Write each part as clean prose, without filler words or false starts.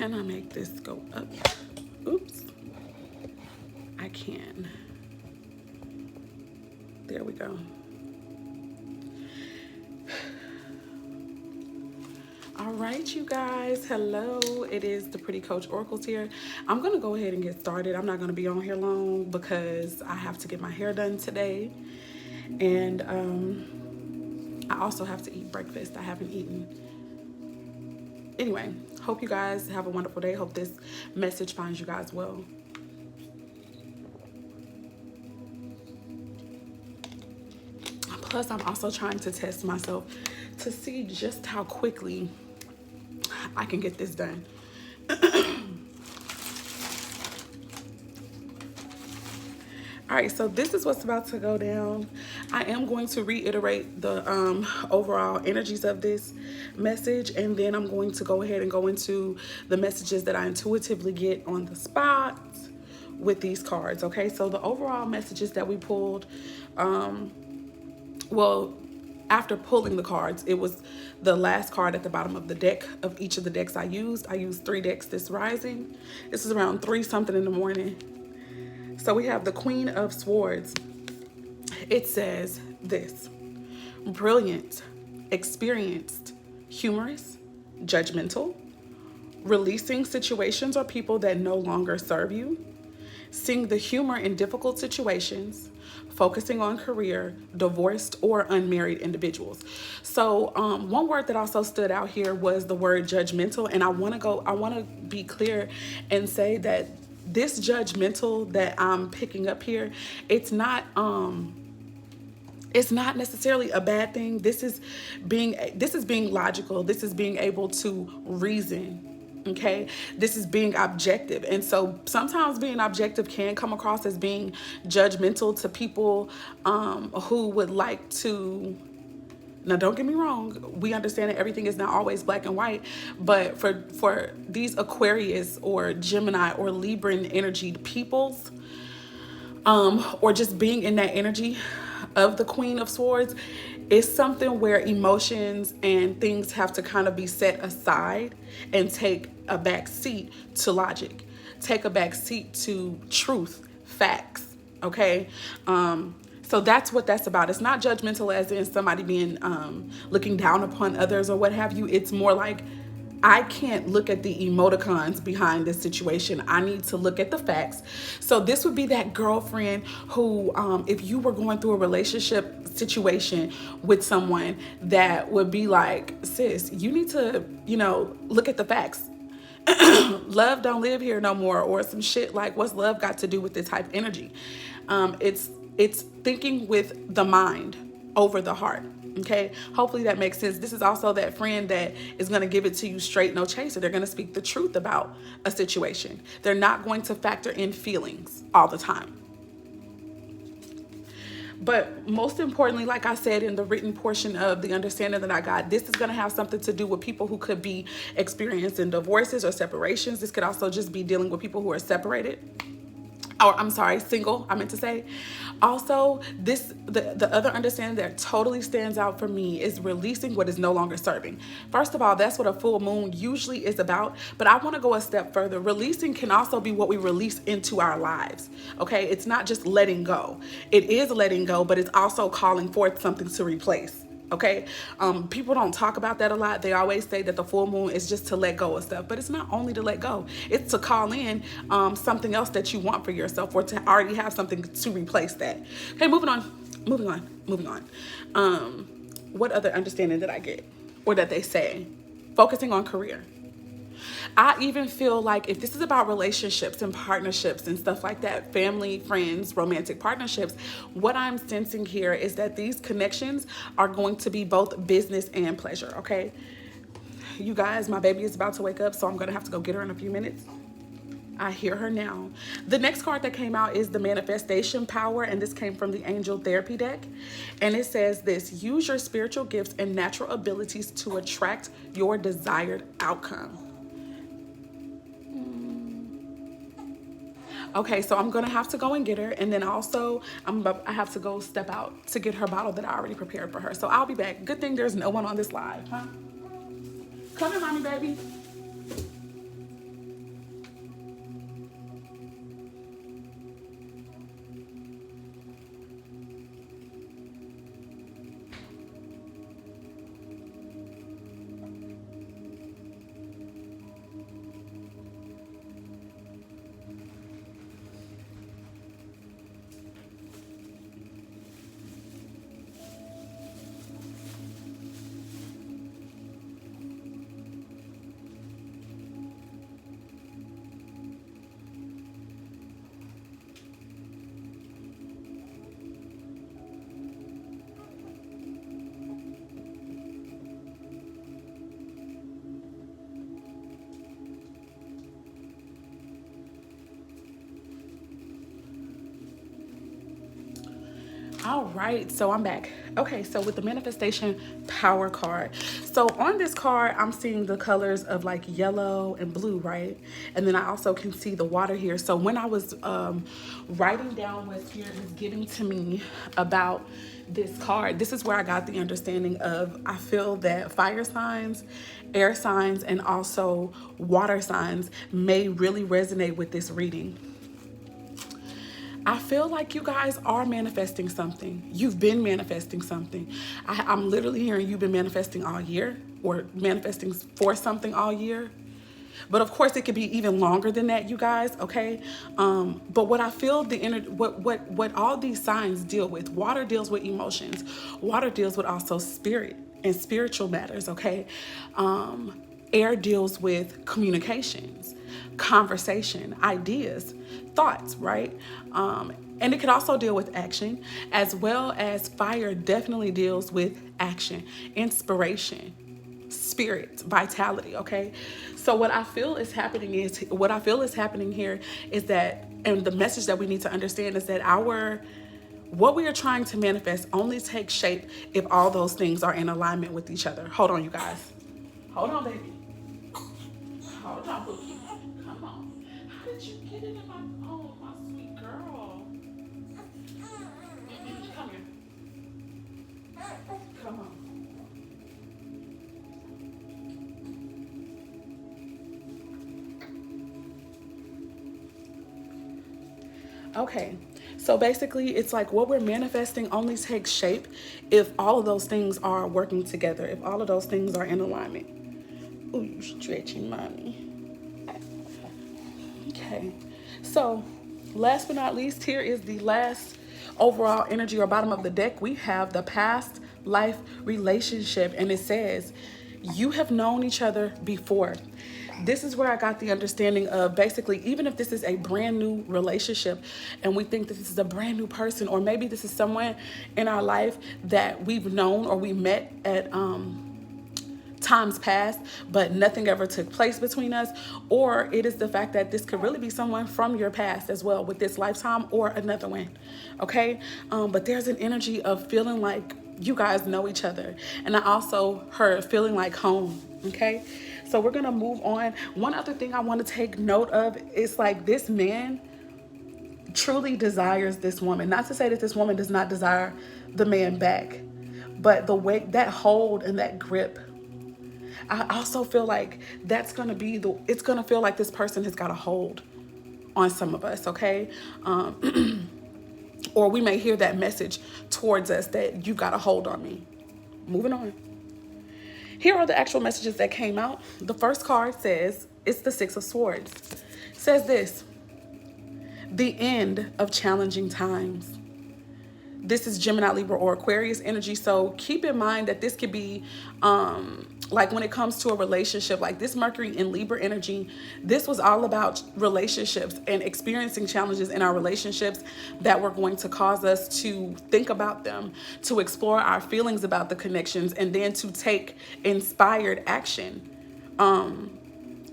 Can I make this go up? Oops. I can. There we go. All right, you guys. Hello. It is the Pretty Coach Oracles here. I'm going to go ahead and get started. I'm not going to be on here long because I have to get my hair done today. And I also have to eat breakfast. I haven't eaten. Anyway, hope you guys have a wonderful day. Hope this message finds you guys well. Plus, I'm also trying to test myself to see just how quickly I can get this done. All right, so this is what's about to go down. I am going to reiterate the overall energies of this message, and then I'm going to go ahead and go into the messages that I intuitively get on the spot with these cards, okay? So the overall messages that we pulled, well, after pulling the cards, it was the last card at the bottom of the deck of each of the decks I used. I used 3 decks this rising. This is around 3 something in the morning. So we have the Queen of Swords. It says this: brilliant, experienced, humorous, judgmental, releasing situations or people that no longer serve you, seeing the humor in difficult situations, focusing on career, divorced or unmarried individuals. So one word that also stood out here was the word judgmental. And I want to be clear and say that this judgmental that I'm picking up here, it's not necessarily a bad thing. This is being logical. This is being able to reason. Okay, this is being objective. And so sometimes being objective can come across as being judgmental to people who would like to. Now, don't get me wrong. We understand that everything is not always black and white, but for these Aquarius or Gemini or Libran energy peoples, or just being in that energy of the Queen of Swords, is something where emotions and things have to kind of be set aside and take a back seat to logic, take a back seat to truth, facts. Okay. So that's what that's about. It's not judgmental as in somebody being looking down upon others or what have you. It's more like, I can't look at the emoticons behind this situation. I need to look at the facts. So this would be that girlfriend who, if you were going through a relationship situation with someone, that would be like, sis, you need to, look at the facts. Love don't live here no more, or some shit like, what's love got to do with this type energy? It's thinking with the mind over the heart. Okay, hopefully that makes sense. This is also that friend that is going to give it to you straight, no chaser. They're going to speak the truth about a situation. They're not going to factor in feelings all the time. But most importantly, like I said in the written portion of the understanding that I got, this is going to have something to do with people who could be experiencing divorces or separations. This could also just be dealing with people who are separated. Or I'm sorry, single, I meant to say. Also, the other understanding that totally stands out for me is releasing what is no longer serving. First of all, that's what a full moon usually is about, but I want to go a step further. Releasing can also be what we release into our lives, okay? It's not just letting go. It is letting go, but it's also calling forth something to replace. Okay, people don't talk about that a lot. They always say that the full moon is just to let go of stuff, but it's not only to let go. It's to call in something else that you want for yourself, or to already have something to replace that. Okay, moving on. What other understanding did I get, or that they say? Focusing on career. I even feel like if this is about relationships and partnerships and stuff like that, family, friends, romantic partnerships, what I'm sensing here is that these connections are going to be both business and pleasure, okay? You guys, my baby is about to wake up, so I'm going to have to go get her in a few minutes. I hear her now. The next card that came out is the manifestation power, and this came from the angel therapy deck. And it says this: use your spiritual gifts and natural abilities to attract your desired outcome. Okay, so I'm gonna have to go and get her, and then also I have to go step out to get her bottle that I already prepared for her. So I'll be back. Good thing there's no one on this live, huh? Come here, mommy, baby. All right, so I'm back. Okay, so with the manifestation power card. So on this card, I'm seeing the colors of like yellow and blue, right? And then I also can see the water here. So when I was writing down what Spirit was giving to me about this card, this is where I got the understanding of I feel that fire signs, air signs, and also water signs may really resonate with this reading. I feel like you guys are manifesting something. You've been manifesting something. I'm literally hearing you've been manifesting all year or manifesting for something all year. But of course, it could be even longer than that, you guys. Okay. But what I feel what all these signs deal with. Water deals with emotions. Water deals with also spirit and spiritual matters. Okay. Air deals with communications, conversation, ideas, thoughts, right? And it could also deal with action, as well as fire definitely deals with action, inspiration, spirit, vitality. Okay, so what I feel is happening here is that, and the message that we need to understand is that our what we are trying to manifest only takes shape if all those things are in alignment with each other. Hold on, you guys. Hold on, baby. Hold on, Bookie. Come on. How did you get into my, oh, my sweet girl? Come here. Come on. Okay. So basically, it's like what we're manifesting only takes shape if all of those things are working together, if all of those things are in alignment. Oh, you stretching, mommy. Okay. So, last but not least, here is the last overall energy or bottom of the deck. We have the past life relationship, and it says, you have known each other before. This is where I got the understanding of basically, even if this is a brand new relationship and we think that this is a brand new person, or maybe this is someone in our life that we've known or we met at times past, but nothing ever took place between us, or it is the fact that this could really be someone from your past as well with this lifetime or another one. Okay. But there's an energy of feeling like you guys know each other, and I also heard feeling like home. Okay, so we're gonna move on. One other thing I want to take note of is like this man truly desires this woman. Not to say that this woman does not desire the man back, but the way that hold and that grip, I also feel like that's going to be it's going to feel like this person has got a hold on some of us, okay? Or we may hear that message towards us that you got a hold on me. Moving on. Here are the actual messages that came out. The first card says, it's the Six of Swords. It says this, the end of challenging times. This is Gemini, Libra, or Aquarius energy. So keep in mind that this could be like when it comes to a relationship, like this Mercury in Libra energy, this was all about relationships and experiencing challenges in our relationships that were going to cause us to think about them, to explore our feelings about the connections, and then to take inspired action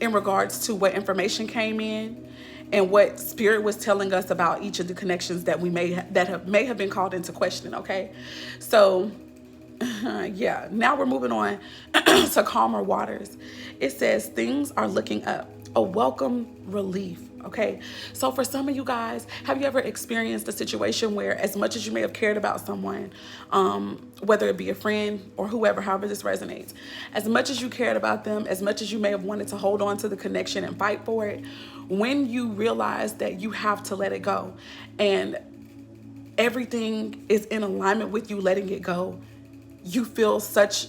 in regards to what information came in and what spirit was telling us about each of the connections that we may have been called into question. Okay, so yeah, now we're moving on to calmer waters. It says things are looking up, a welcome relief. Okay, so for some of you guys, have you ever experienced a situation where as much as you may have cared about someone, whether it be a friend or whoever, however this resonates, as much as you cared about them, as much as you may have wanted to hold on to the connection and fight for it, when you realize that you have to let it go and everything is in alignment with you letting it go, you feel such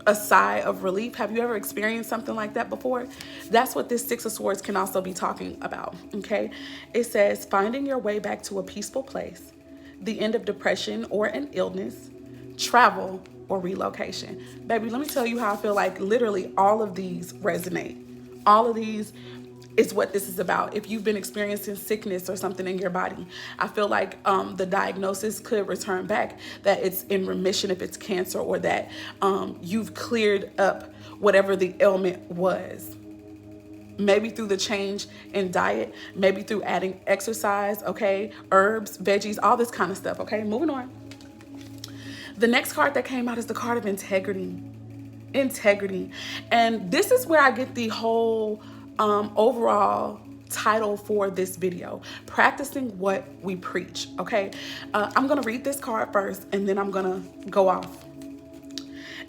a sigh of relief. Have you ever experienced something like that before? That's what this Six of Swords can also be talking about. Okay, it says finding your way back to a peaceful place, the end of depression or an illness, travel, or relocation. Baby, let me tell you how I feel like literally all of these resonate. All of these is what this is about. If you've been experiencing sickness or something in your body, I feel like the diagnosis could return back that it's in remission if it's cancer, or that you've cleared up whatever the ailment was. maybe through the change in diet, maybe through adding exercise, okay, herbs, veggies, all this kind of stuff, okay? Moving on. The next card that came out is the card of integrity. Integrity. And this is where I get the whole overall title for this video: practicing what we preach. Okay, I'm gonna read this card first and then I'm gonna go off.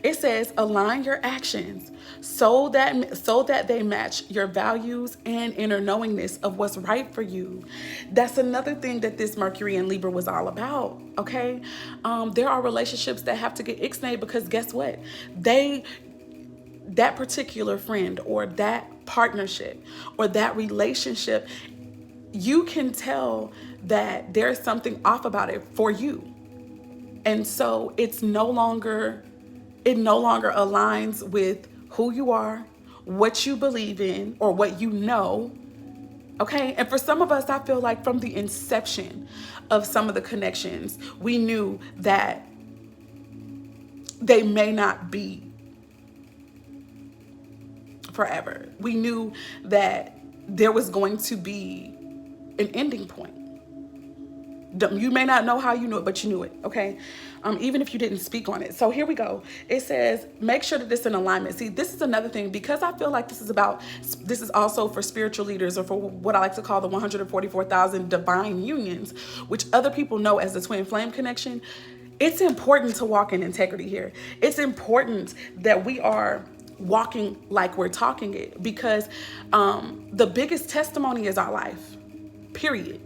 It says, align your actions so that they match your values and inner knowingness of what's right for you. That's another thing that this Mercury in Libra was all about. Okay, there are relationships that have to get ixnayed because guess what? That particular friend or that partnership or that relationship, you can tell that there's something off about it for you. And so it no longer aligns with who you are, what you believe in, or what you know. Okay. And for some of us, I feel like from the inception of some of the connections, we knew that they may not be forever. We knew that there was going to be an ending point. You may not know how you knew it, but you knew it, okay? Even if you didn't speak on it. So here we go. It says, make sure that it's in alignment. See, this is another thing, because I feel like this is also for spiritual leaders, or for what I like to call the 144,000 divine unions, which other people know as the twin flame connection. It's important to walk in integrity here. It's important that we are walking like we're talking it, because the biggest testimony is our life, period.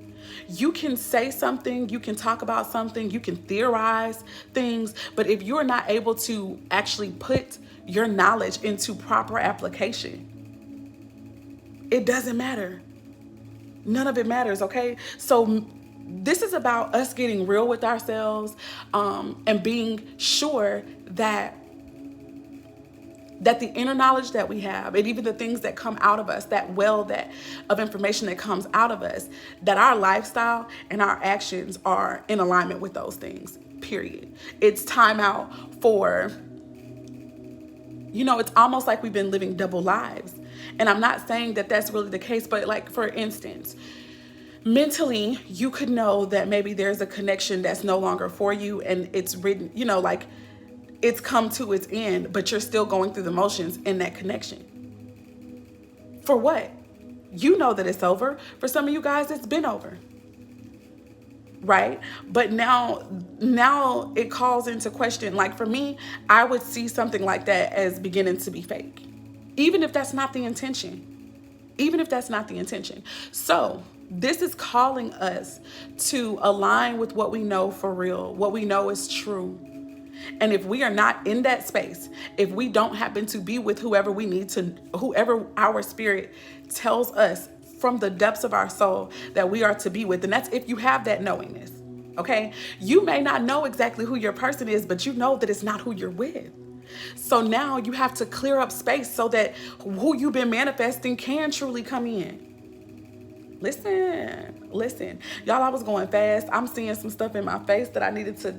You can say something, you can talk about something, you can theorize things, but if you're not able to actually put your knowledge into proper application, it doesn't matter. None of it matters, okay? So this is about us getting real with ourselves, and being sure that the inner knowledge that we have, and even the things that come out of us, that well of information that comes out of us, that our lifestyle and our actions are in alignment with those things, period. It's time out for, it's almost like we've been living double lives. And I'm not saying that that's really the case, but like, for instance, mentally, you could know that maybe there's a connection that's no longer for you, and it's written, like, it's come to its end, but you're still going through the motions in that connection. For what? You know that it's over. For some of you guys, it's been over. Right? But now it calls into question. Like for me, I would see something like that as beginning to be fake. Even if that's not the intention. So this is calling us to align with what we know for real, what we know is true. And if we are not in that space, if we don't happen to be with whoever our spirit tells us from the depths of our soul that we are to be with, and that's if you have that knowingness, okay? You may not know exactly who your person is, but you know that it's not who you're with. So now you have to clear up space so that who you've been manifesting can truly come in. Listen. Y'all, I was going fast. I'm seeing some stuff in my face that I needed to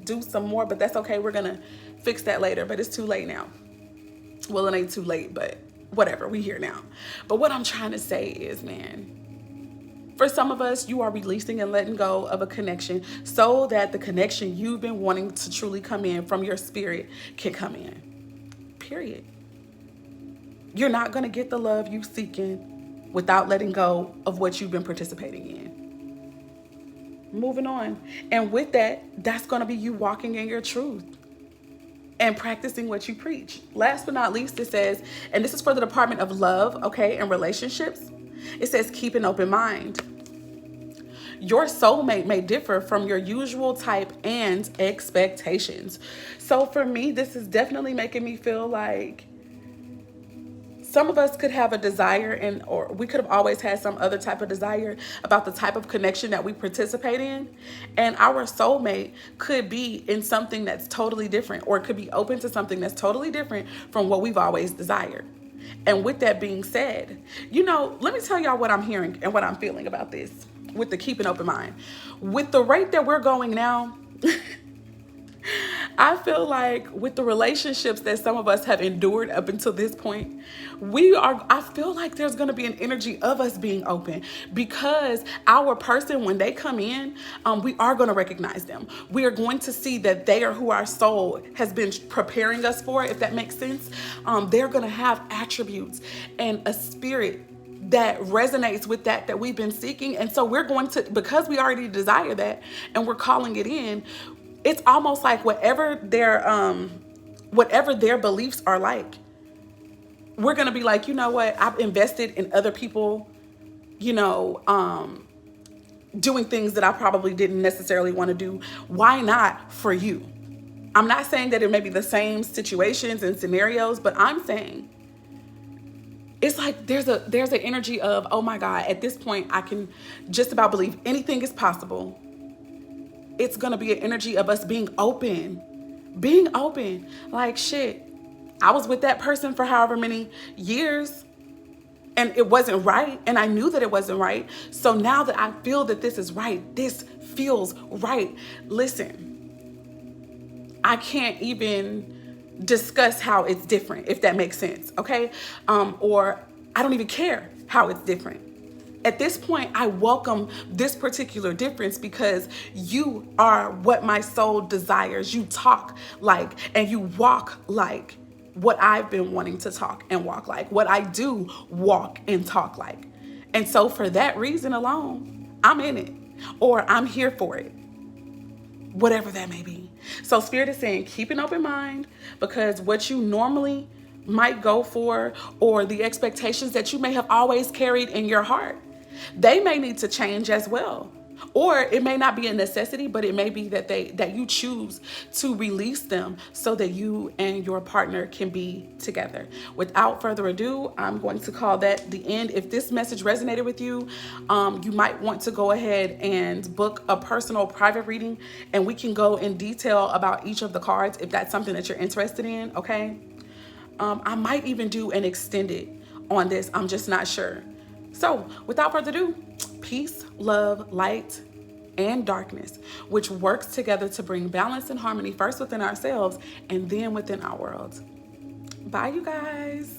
do some more, but that's okay. We're gonna fix that later, but it's too late now. Well, it ain't too late, but whatever, we here now. But what I'm trying to say is, man, for some of us, you are releasing and letting go of a connection so that the connection you've been wanting to truly come in from your spirit can come in, period. You're not gonna get the love you seeking without letting go of what you've been participating in. Moving on. And with that, that's going to be you walking in your truth and practicing what you preach. Last but not least, it says, and this is for the Department of Love, okay, and relationships. It says, keep an open mind. Your soulmate may differ from your usual type and expectations. So for me, this is definitely making me feel like some of us could have a desire, or we could have always had some other type of desire about the type of connection that we participate in. And our soulmate could be in something that's totally different, or could be open to something that's totally different from what we've always desired. And with that being said, let me tell y'all what I'm hearing and what I'm feeling about this with the keep an open mind. With the rate that we're going now, I feel like with the relationships that some of us have endured up until this point, I feel like there's going to be an energy of us being open because our person, when they come in, we are going to recognize them. We are going to see that they are who our soul has been preparing us for, if that makes sense. They're going to have attributes and a spirit that resonates with that we've been seeking. And so we're going to, because we already desire that and we're calling it in, it's almost like whatever their beliefs are like, we're going to be like, you know what, I've invested in other people, you know, doing things that I probably didn't necessarily want to do. Why not for you? I'm not saying that it may be the same situations and scenarios, but I'm saying it's like there's an energy of, oh my God, at this point I can just about believe anything is possible. It's gonna be an energy of us being open. Being open. Like, shit, I was with that person for however many years and it wasn't right, and I knew that it wasn't right. So now that I feel that this is right, this feels right. Listen, I can't even discuss how it's different, if that makes sense, okay? Or I don't even care how it's different. At this point, I welcome this particular difference because you are what my soul desires. You talk like and you walk like what I've been wanting to talk and walk like, what I do walk and talk like. And so for that reason alone, I'm in it, or I'm here for it, whatever that may be. So Spirit is saying, keep an open mind, because what you normally might go for, or the expectations that you may have always carried in your heart, they may need to change as well. Or it may not be a necessity, but it may be that you choose to release them so that you and your partner can be together. Without further ado, I'm going to call that the end. If this message resonated with you, you might want to go ahead and book a personal private reading, and we can go in detail about each of the cards if that's something that you're interested in, okay? I might even do an extended on this. I'm just not sure. So without further ado, peace, love, light, and darkness, which works together to bring balance and harmony first within ourselves and then within our world. Bye, you guys.